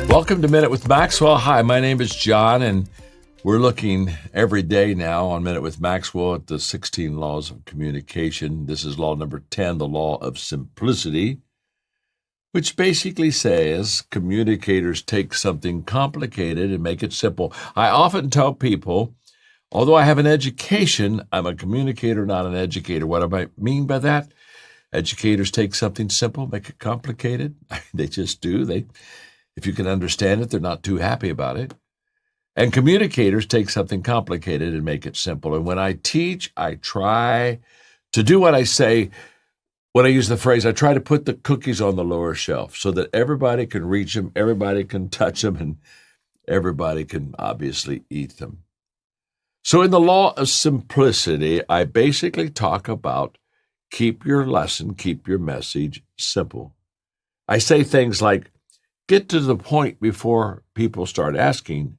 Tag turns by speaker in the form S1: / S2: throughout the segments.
S1: Welcome to Minute with Maxwell. Hi, my name is John, and we're looking every day now on Minute with Maxwell at the 16 laws of communication. This is law number 10, the law of simplicity, which basically says communicators take something complicated and make it simple. I often tell people, although I have an education, I'm a communicator, not an educator. What do I mean by that? Educators take something simple, make it complicated. They just do. If you can understand it, they're not too happy about it. And communicators take something complicated and make it simple. And when I teach, I try to do what I say. When I use the phrase, I try to put the cookies on the lower shelf so that everybody can reach them, everybody can touch them, and everybody can obviously eat them. So in the law of simplicity, I basically talk about keep your lesson, keep your message simple. I say things like, get to the point before people start asking,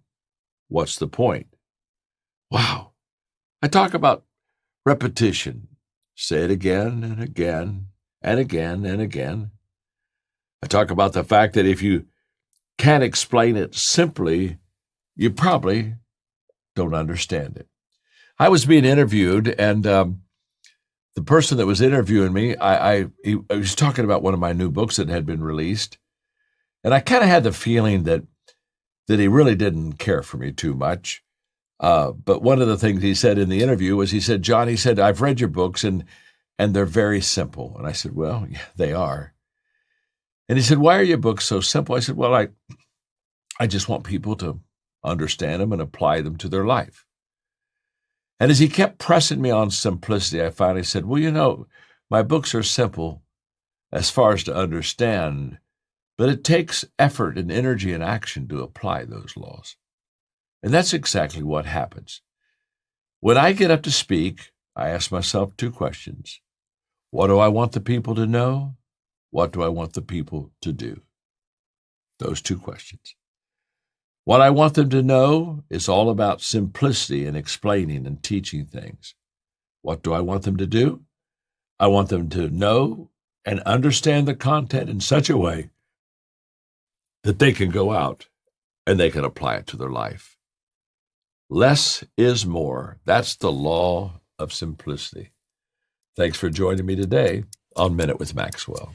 S1: what's the point? Wow. I talk about repetition. Say it again and again and again and again. I talk about the fact that if you can't explain it simply, you probably don't understand it. I was being interviewed, and the person that was interviewing me, I was talking about one of my new books that had been released. And I kind of had the feeling that he really didn't care for me too much. But one of the things he said in the interview was, he said, John, he said, I've read your books and they're very simple. And I said, well, yeah, they are. And he said, why are your books so simple? I said, well, I just want people to understand them and apply them to their life. And as he kept pressing me on simplicity, I finally said, well, my books are simple as far as to understand, but it takes effort and energy and action to apply those laws. And that's exactly what happens. When I get up to speak, I ask myself two questions. What do I want the people to know? What do I want the people to do? Those two questions. What I want them to know is all about simplicity and explaining and teaching things. What do I want them to do? I want them to know and understand the content in such a way that they can go out and they can apply it to their life. Less is more. That's the law of simplicity. Thanks for joining me today on Minute with Maxwell.